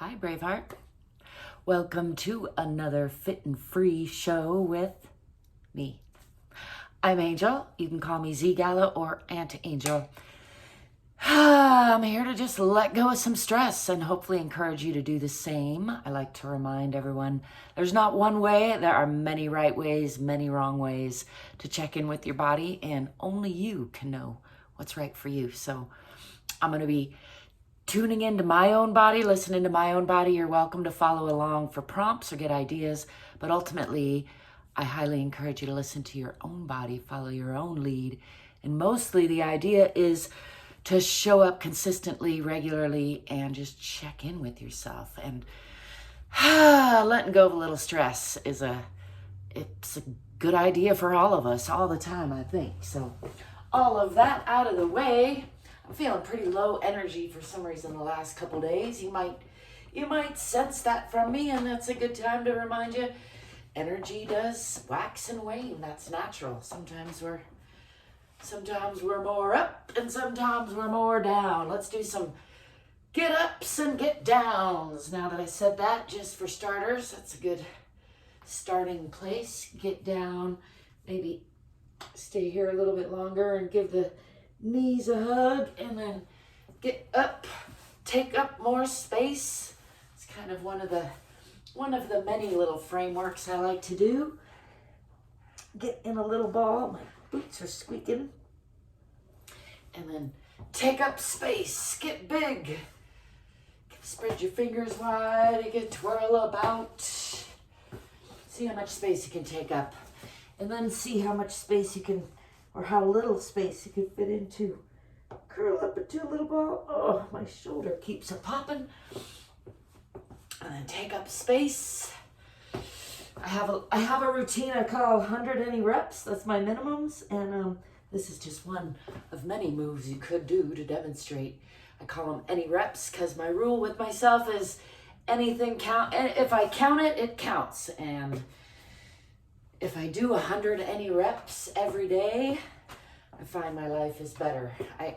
Hi, Braveheart. Welcome to another Fit and Free show with me. I'm Angel. You can call me ZGALA or Aunt Angel. I'm here to just let go of some stress and hopefully encourage you to do the same. I like to remind everyone there's not one way. There are many right ways, many wrong ways to check in with your body, and only you can know what's right for you. So I'm going to be tuning into my own body, listening to my own body. You're welcome to follow along for prompts or get ideas, but ultimately, I highly encourage you to listen to your own body, follow your own lead. And mostly the idea is to show up consistently, regularly, and just check in with yourself. And letting go of a little stress it's a good idea for all of us all the time, I think. So all of that out of the way, I'm feeling pretty low energy for some reason the last couple days. You might sense that from me, and that's a good time to remind you, energy does wax and wane. That's natural. Sometimes we're more up and sometimes we're more down. Let's do some get ups and get downs. Now that I said that, just for starters, that's a good starting place. Get down, maybe stay here a little bit longer and give the knees a hug, and then get up, take up more space. It's kind of one of the many little frameworks I like to do. Get in a little ball. My boots are squeaking. And then take up space. Get big. Spread your fingers wide. You can twirl about. See how much space you can take up. And then see how much space you can, or how little space you can fit into. Curl up into a little ball. Oh, my shoulder keeps a popping. And then take up space. I have a routine I call 100 any reps. That's my minimums. And this is just one of many moves you could do to demonstrate. I call them any reps because my rule with myself is anything count. If I count it, it counts. And if I do 100 any reps every day, I find my life is better. I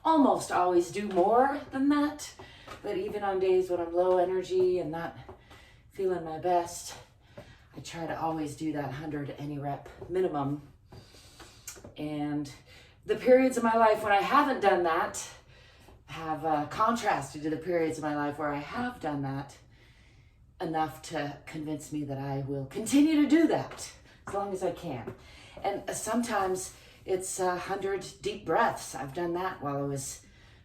almost always do more than that, but even on days when I'm low energy and not feeling my best, I try to always do that 100 any rep minimum. And the periods of my life when I haven't done that have contrasted to the periods of my life where I have done that enough to convince me that I will continue to do that as long as I can. And sometimes it's 100 deep breaths. I've done that while I was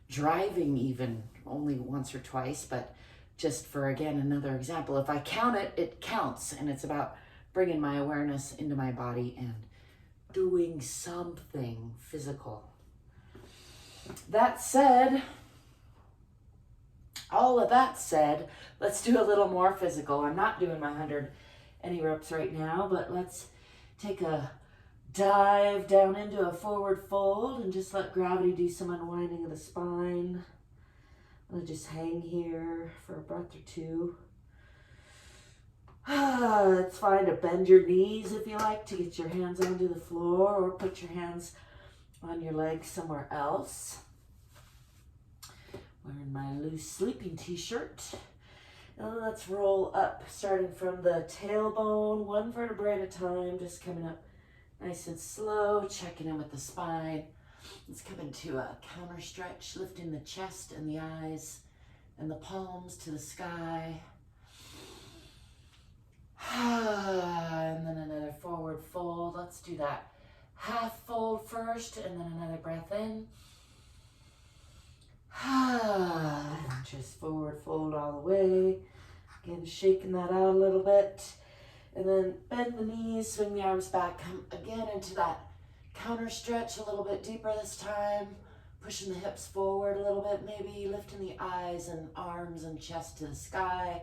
driving, even only once or twice, but just for, again, another example, if I count it, it counts. And it's about bringing my awareness into my body and doing something physical. That said, all of that said, let's do a little more physical. I'm not doing my 100 any reps right now, but let's take a dive down into a forward fold and just let gravity do some unwinding of the spine. I'm going to just hang here for a breath or two. It's fine to bend your knees if you like, to get your hands onto the floor, or put your hands on your legs somewhere else. Wearing my loose sleeping t-shirt. And let's roll up, starting from the tailbone, one vertebrae at a time, just coming up nice and slow, checking in with the spine. Let's come into a counter stretch, lifting the chest and the eyes and the palms to the sky. And then another forward fold. Let's do that half fold first, and then another breath in. Just forward fold all the way. Again, shaking that out a little bit. And then bend the knees, swing the arms back, come again into that counter stretch a little bit deeper this time. Pushing the hips forward a little bit, maybe lifting the eyes and arms and chest to the sky.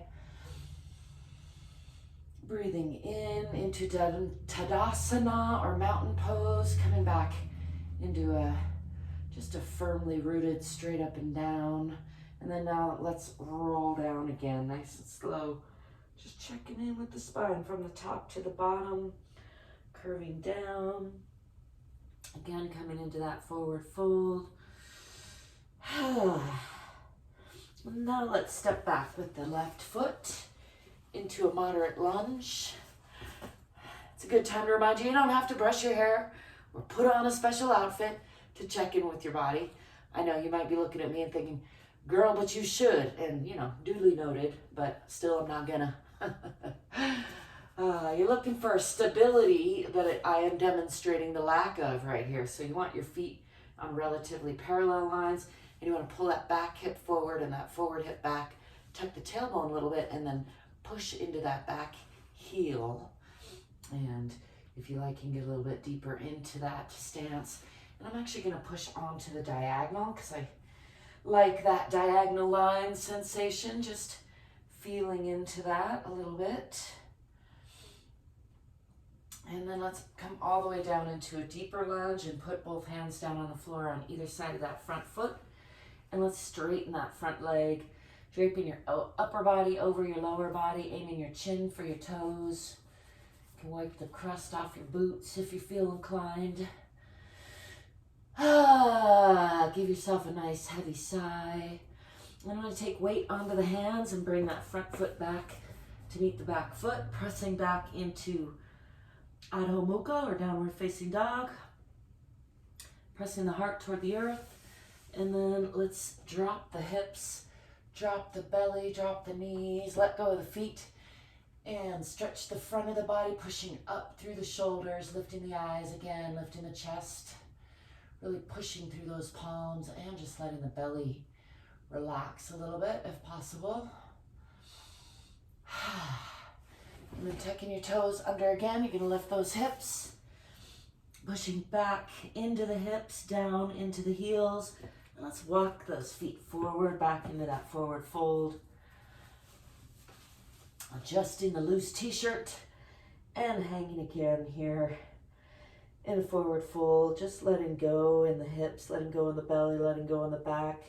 Breathing in into Tadasana or mountain pose, coming back into just a firmly rooted straight up and down. And then now let's roll down again, nice and slow. Just checking in with the spine from the top to the bottom, curving down. Again, coming into that forward fold. Now let's step back with the left foot into a moderate lunge. It's a good time to remind you, you don't have to brush your hair or put on a special outfit to check in with your body. I know you might be looking at me and thinking, girl, but you should, and you know, duly noted, but still I'm not gonna. You're looking for stability that I am demonstrating the lack of right here. So you want your feet on relatively parallel lines, and you want to pull that back hip forward and that forward hip back, tuck the tailbone a little bit, and then push into that back heel. And if you like, you can get a little bit deeper into that stance. And I'm actually going to push onto the diagonal because I like that diagonal line sensation, just feeling into that a little bit. And then let's come all the way down into a deeper lunge and put both hands down on the floor on either side of that front foot. And let's straighten that front leg, draping your upper body over your lower body, aiming your chin for your toes. You can wipe the crust off your boots if you feel inclined. Give yourself a nice heavy sigh. I'm going to take weight onto the hands and bring that front foot back to meet the back foot, pressing back into Adho Mukha or downward facing dog. Pressing the heart toward the earth. And then let's drop the hips, drop the belly, drop the knees, let go of the feet, and stretch the front of the body, pushing up through the shoulders, lifting the eyes again, lifting the chest, really pushing through those palms, and just letting the belly relax a little bit if possible. And then tucking your toes under again, you're going to lift those hips, pushing back into the hips, down into the heels. And let's walk those feet forward, back into that forward fold. Adjusting the loose t-shirt and hanging again here in a forward fold. Just letting go in the hips, letting go in the belly, letting go in the back,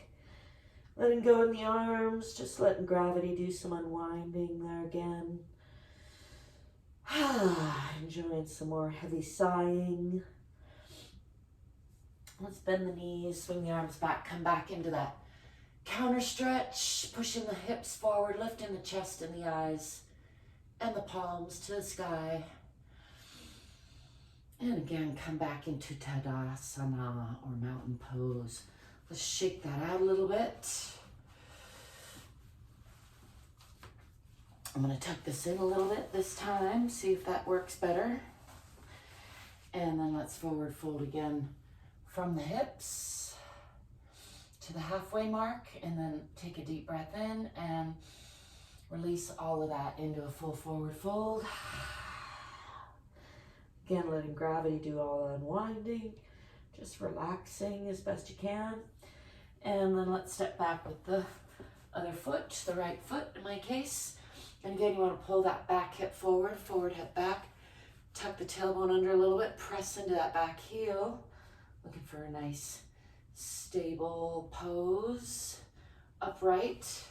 letting go in the arms, just letting gravity do some unwinding there again. Enjoying some more heavy sighing. Let's bend the knees, swing the arms back, come back into that counter stretch, pushing the hips forward, lifting the chest and the eyes and the palms to the sky. And again, come back into Tadasana or mountain pose. Let's shake that out a little bit. I'm going to tuck this in a little bit this time, see if that works better. And then let's forward fold again from the hips to the halfway mark, and then take a deep breath in and release all of that into a full forward fold. Again, letting gravity do all the unwinding, just relaxing as best you can. And then let's step back with the other foot, the right foot in my case. And again, you want to pull that back hip forward, forward hip back. Tuck the tailbone under a little bit, press into that back heel. Looking for a nice, stable pose, upright.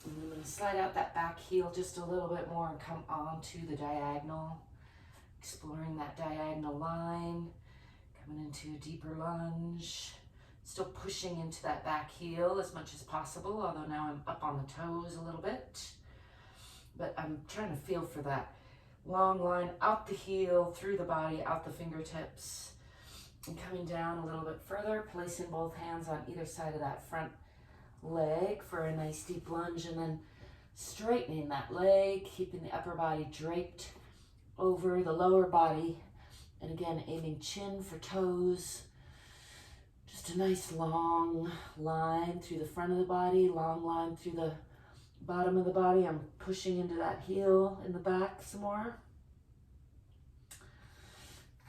And I'm going to slide out that back heel just a little bit more and come onto the diagonal. Exploring that diagonal line, coming into a deeper lunge. Still pushing into that back heel as much as possible, although now I'm up on the toes a little bit. But I'm trying to feel for that long line out the heel, through the body, out the fingertips. And coming down a little bit further, placing both hands on either side of that front leg for a nice deep lunge, and then straightening that leg, keeping the upper body draped over the lower body. And again, aiming chin for toes. Just a nice long line through the front of the body, long line through the bottom of the body. I'm pushing into that heel in the back some more.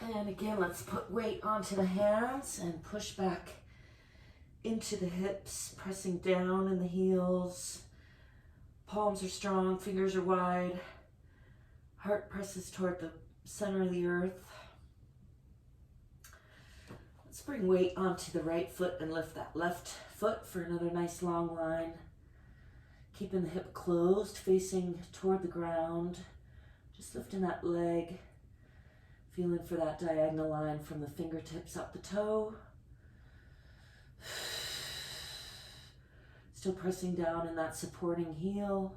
And again, let's put weight onto the hands and push back into the hips, pressing down in the heels. Palms are strong, fingers are wide. Heart presses toward the center of the earth. Let's bring weight onto the right foot and lift that left foot for another nice long line. Keeping the hip closed, facing toward the ground. Just lifting that leg. Feeling for that diagonal line from the fingertips up the toe. Still pressing down in that supporting heel.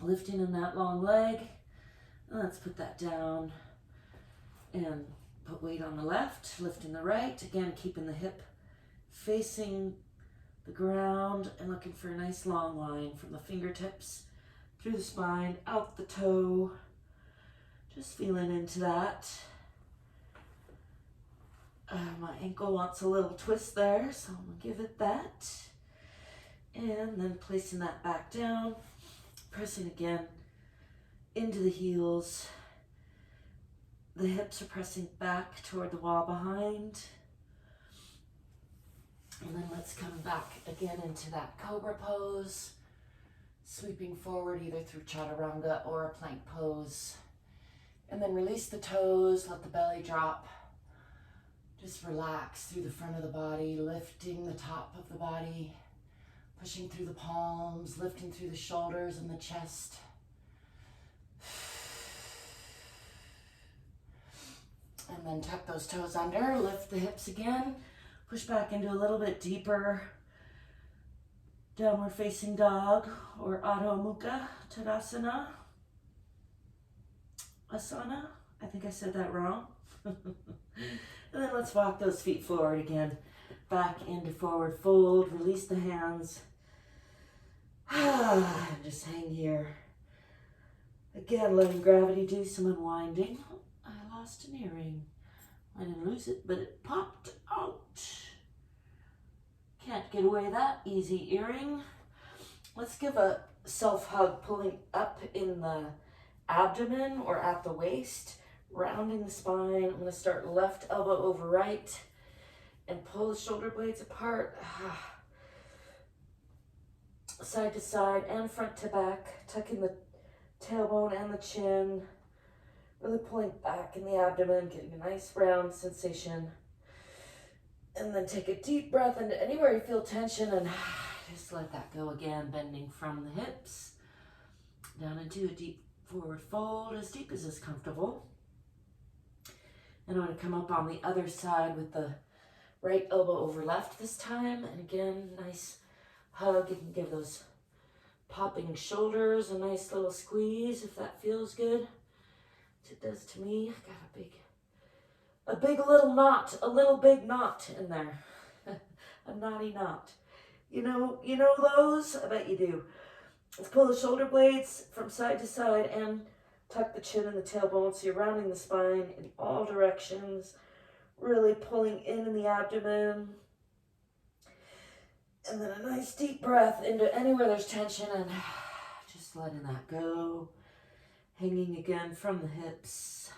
Lifting in that long leg. And let's put that down and put weight on the left, lifting the right. Again, keeping the hip facing the ground and looking for a nice long line from the fingertips through the spine, out the toe. Just feeling into that. My ankle wants a little twist there, so I'm gonna give it that. And then placing that back down, pressing again into the heels. The hips are pressing back toward the wall behind. And then let's come back again into that cobra pose. Sweeping forward either through chaturanga or a plank pose. And then release the toes, let the belly drop. Just relax through the front of the body, lifting the top of the body, pushing through the palms, lifting through the shoulders and the chest. And then tuck those toes under, lift the hips again, push back into a little bit deeper downward facing dog or Adho Mukha Tadasana. Asana, I think I said that wrong. And then let's walk those feet forward again, back into forward fold, release the hands. Just hang here. Again, letting gravity do some unwinding. I lost an earring. I didn't lose it, but it popped out. Can't get away that easy, earring. Let's give a self-hug, pulling up in the abdomen or at the waist, rounding the spine. I'm going to start left elbow over right and pull the shoulder blades apart. Side to side and front to back, tucking the tailbone and the chin. Really pulling back in the abdomen, getting a nice round sensation. And then take a deep breath into anywhere you feel tension and just let that go again, bending from the hips down into a deep forward fold, as deep as is comfortable. And I'm going to come up on the other side with the right elbow over left this time. And again, nice hug. You can give those popping shoulders a nice little squeeze if that feels good. It does to me. I got a big little knot, a little big knot in there. A knotty knot. You know those? I bet you do. Let's pull the shoulder blades from side to side and tuck the chin and the tailbone so you're rounding the spine in all directions, really pulling in the abdomen. And then a nice deep breath into anywhere there's tension and just letting that go. Hanging again from the hips.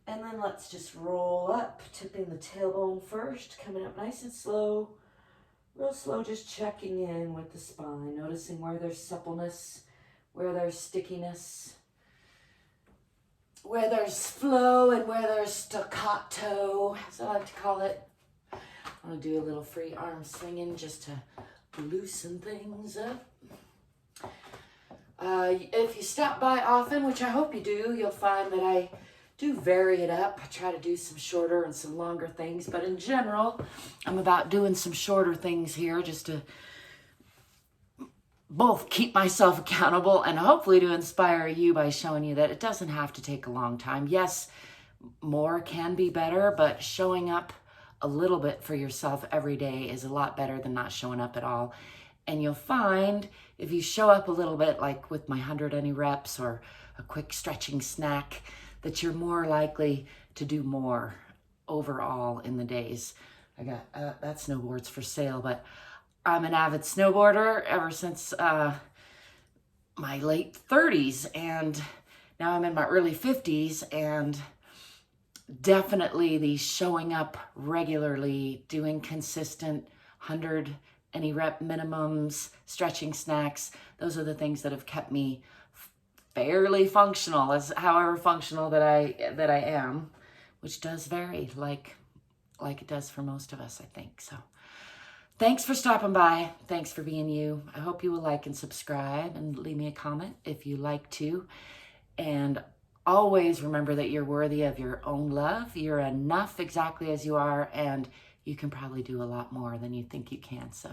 And then let's just roll up, tipping the tailbone first, coming up nice and slow. Real slow, just checking in with the spine, noticing where there's suppleness, where there's stickiness, where there's flow and where there's staccato, as I like to call it. I'm going to do a little free arm swinging just to loosen things up. If you stop by often, which I hope you do, you'll find that I do vary it up. I try to do some shorter and some longer things, but in general, I'm about doing some shorter things here just to both keep myself accountable and hopefully to inspire you by showing you that it doesn't have to take a long time. Yes, more can be better, but showing up a little bit for yourself every day is a lot better than not showing up at all. And you'll find if you show up a little bit, like with my 100 any reps or a quick stretching snack, that you're more likely to do more overall in the days. I got that snowboard's for sale, but I'm an avid snowboarder ever since my late 30s, and now I'm in my early 50s, and definitely the showing up regularly, doing consistent 100 any rep minimums, stretching snacks, those are the things that have kept me fairly functional, as however functional that I am, which does vary like it does for most of us, I think. So thanks for stopping by. Thanks for being you. I hope you will like and subscribe and leave me a comment if you like to. And always remember that you're worthy of your own love. You're enough exactly as you are, and you can probably do a lot more than you think you can. So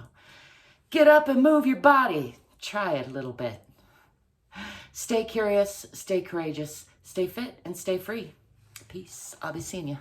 get up and move your body. Try it a little bit. Stay curious, stay courageous, stay fit, and stay free. Peace. I'll be seeing you.